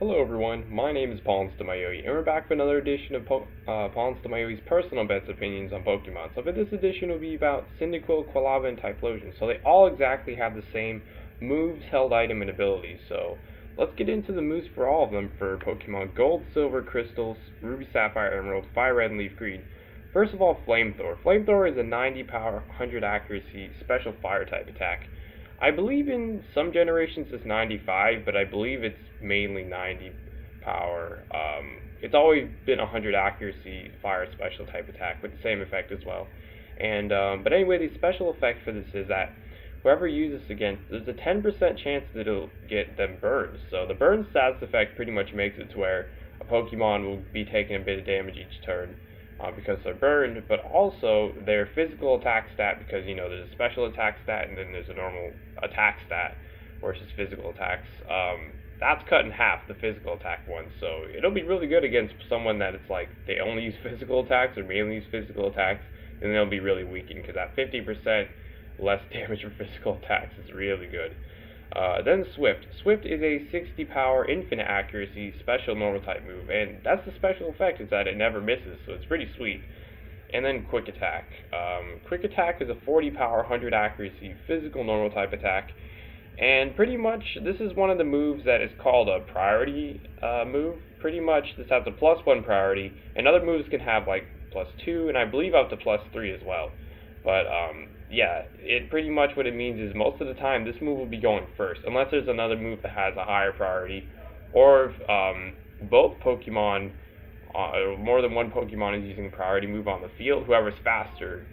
Hello everyone, my name is PauLInstaMyooin's, and we're back with another edition of PauLInstaMyooin's personal best opinions on Pokemon. So for this edition will be about Cyndaquil, Quilava, and Typhlosion. So they all exactly have the same moves, held item, and abilities. So let's get into the moves for all of them for Pokemon Gold, Silver, Crystals, Ruby, Sapphire, Emerald, Fire Red, and Leaf Green. First of all, Flamethrower. Flamethrower is a 90 power, 100 accuracy, special fire type attack. I believe in some generations it's 95, but I believe it's mainly 90 power. It's always been 100 accuracy fire special type attack with the same effect as well. And but anyway, the special effect for this is that whoever uses this against, there's a 10% chance that it'll get them burned. So the burn status effect pretty much makes it to where a Pokemon will be taking a bit of damage each turn because they're burned, but also their physical attack stat, because there's a special attack stat and then there's a normal attack stat versus physical attacks. That's cut in half, the physical attack one, so it'll be really good against someone that it's like they only use physical attacks or mainly use physical attacks, and they'll be really weakened because that 50% less damage from physical attacks is really good. Then Swift. Swift is a 60 power infinite accuracy special normal type move, and that's the special effect, is that it never misses, so it's pretty sweet. And then Quick Attack. Quick Attack is a 40 power 100 accuracy physical normal type attack, and pretty much this is one of the moves that is called a priority move. Pretty much this has a +1 priority, and other moves can have like +2 and I believe up to +3 as well. But yeah, it pretty much what it means is most of the time this move will be going first, unless there's another move that has a higher priority, or if both Pokemon, or more than one Pokemon is using a priority move on the field, whoever's faster,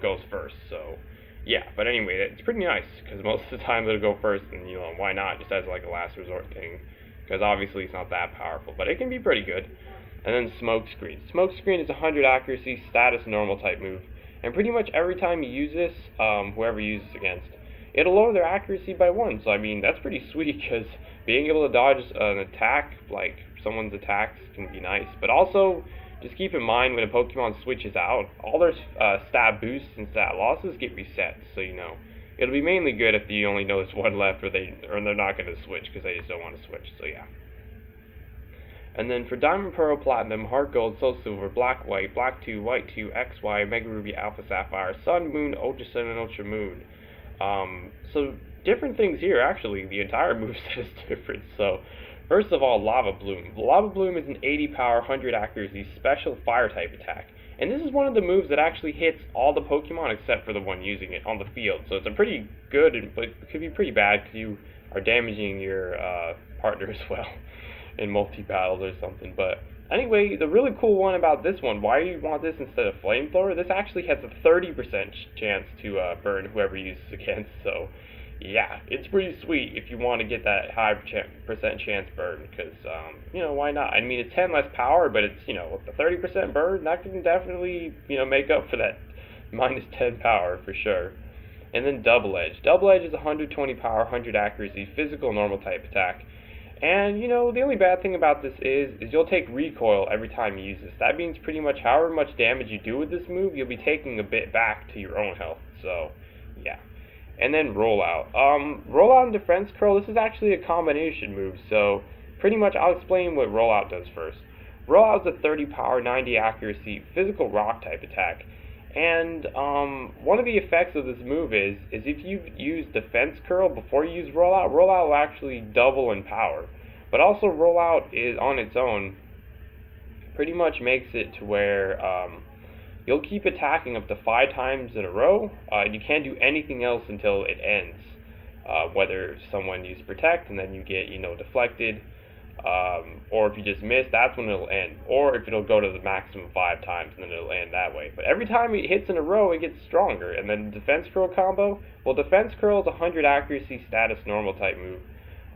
goes first. So yeah, but anyway, it's pretty nice, because most of the time it'll go first, and why not, just as like a last resort thing, because obviously it's not that powerful, but it can be pretty good. And then Smokescreen. Smokescreen is a 100 accuracy status normal type move, and pretty much every time you use this, whoever you use this against, it'll lower their accuracy by 1. So I mean, that's pretty sweet, because being able to dodge an attack, like someone's attacks, can be nice. But also, just keep in mind when a Pokemon switches out, all their stat boosts and stat losses get reset. So it'll be mainly good if you only know there's one left, or they're not going to switch because they just don't want to switch. So yeah. And then for Diamond, Pearl, Platinum, Heart Gold, Soul Silver, Black, White, Black 2, White 2, XY, Mega Ruby, Alpha Sapphire, Sun, Moon, Ultra Sun, and Ultra Moon. So different things here, actually. The entire moveset is different. So first of all, Lava Bloom. Lava Bloom is an 80 power, 100 accuracy special fire type attack. And this is one of the moves that actually hits all the Pokemon except for the one using it on the field. So it's a pretty good, but it could be pretty bad because you are damaging your partner as well in multi-battles or something. But anyway, the really cool one about this one, why you want this instead of Flamethrower, this actually has a 30% chance to burn whoever you use this against. So yeah, it's pretty sweet if you want to get that high percent chance burn, because why not? I mean, it's 10 less power, but it's with the 30% burn, that can definitely make up for that minus 10 power for sure. And then Double Edge. Double Edge is 120 power, 100 accuracy physical normal type attack. And the only bad thing about this is you'll take recoil every time you use this. That means pretty much however much damage you do with this move, you'll be taking a bit back to your own health. So yeah. And then Rollout. Rollout and Defense Curl, this is actually a combination move, so pretty much I'll explain what Rollout does first. Rollout is a 30 power, 90 accuracy physical rock type attack. And one of the effects of this move is if you use Defense Curl before you use Rollout, Rollout will actually double in power. But also Rollout is on its own pretty much makes it to where you'll keep attacking up to 5 times in a row. You can't do anything else until it ends. Whether someone uses Protect and then you get deflected, or if you just miss, that's when it'll end. Or if it'll go to the maximum 5 times, and then it'll end that way. But every time it hits in a row, it gets stronger. And then Defense Curl combo, well, Defense Curl is a 100 accuracy status normal type move.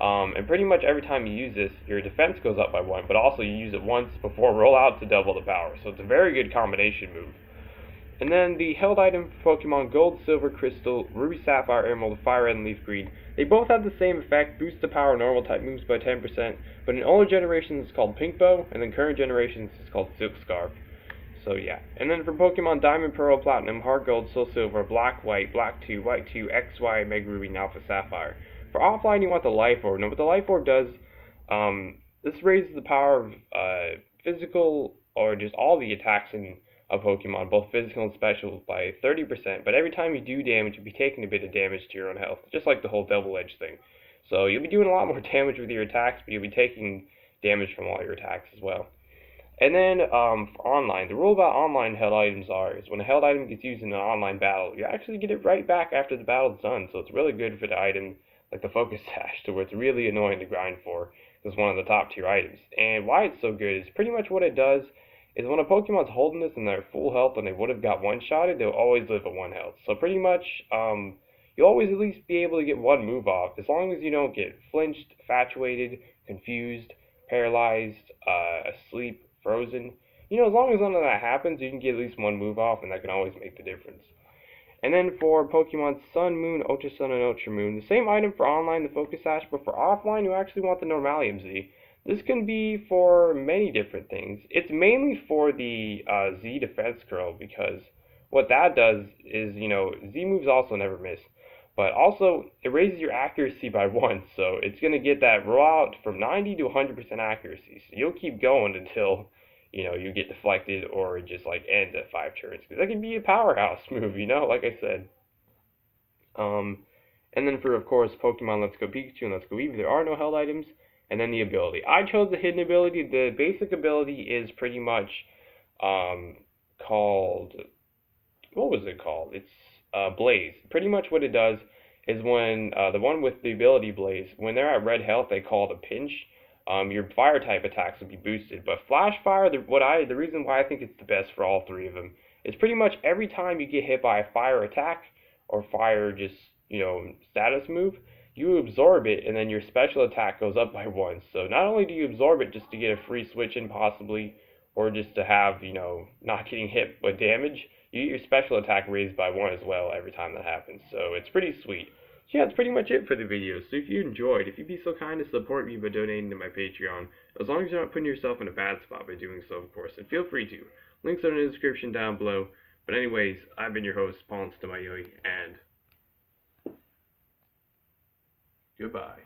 And pretty much every time you use this, your defense goes up by 1, but also you use it once before Rollout to double the power. So it's a very good combination move. And then the held item for Pokemon Gold, Silver, Crystal, Ruby, Sapphire, Emerald, Fire Red, and Leaf Green. They both have the same effect, boost the power normal type moves by 10%, but in older generations it's called Pink Bow, and then current generations it's called Silk Scarf. So yeah. And then for Pokemon Diamond, Pearl, Platinum, Heart Gold, Soul Silver, Black, White, Black 2, White 2, XY, Mega Ruby, and Alpha Sapphire. For offline, you want the Life Orb. Now, what the Life Orb does, This raises the power of physical or just all the attacks in a Pokemon, both physical and special, by 30%. But every time you do damage, you'll be taking a bit of damage to your own health, just like the whole double-edged thing. So you'll be doing a lot more damage with your attacks, but you'll be taking damage from all your attacks as well. And then for online, the rule about online held items is when a held item gets used in an online battle, you actually get it right back after the battle's done. So it's really good for the item like the Focus Sash, to where it's really annoying to grind for. It's one of the top tier items. And why it's so good is pretty much what it does is when a Pokemon's holding this and they're full health and they would have got one-shotted, they'll always live at 1 health. So pretty much you'll always at least be able to get one move off, as long as you don't get flinched, infatuated, confused, paralyzed, asleep, frozen. As long as none of that happens, you can get at least one move off, and that can always make the difference. And then for Pokemon Sun, Moon, Ultra Sun, and Ultra Moon, the same item for online, the Focus Sash, but for offline, you actually want the Normalium Z. This can be for many different things. It's mainly for the Z Defense Curl, because what that does is, Z moves also never miss. But also, it raises your accuracy by 1, so it's going to get that rollout from 90 to 100% accuracy. So you'll keep going until, you get deflected or it just, ends at 5 turns. Because that can be a powerhouse move, like I said. And then for, of course, Pokemon Let's Go Pikachu and Let's Go Eevee, there are no held items. And then the ability. I chose the hidden ability. The basic ability is pretty much called, what was it called? It's Blaze. Pretty much what it does is when the one with the ability Blaze, when they're at red health, they call it a pinch. Your fire type attacks will be boosted, but Flash Fire, the reason why I think it's the best for all three of them, is pretty much every time you get hit by a fire attack or fire just status move, you absorb it, and then your special attack goes up by 1. So not only do you absorb it just to get a free switch in possibly, or just to have not getting hit but damage, you get your special attack raised by 1 as well every time that happens. So it's pretty sweet. So yeah, that's pretty much it for the video. So if you enjoyed, if you'd be so kind to support me by donating to my Patreon, as long as you're not putting yourself in a bad spot by doing so, of course, and feel free to. Links are in the description down below. But anyways, I've been your host, PauLInstaMyooin's, and goodbye.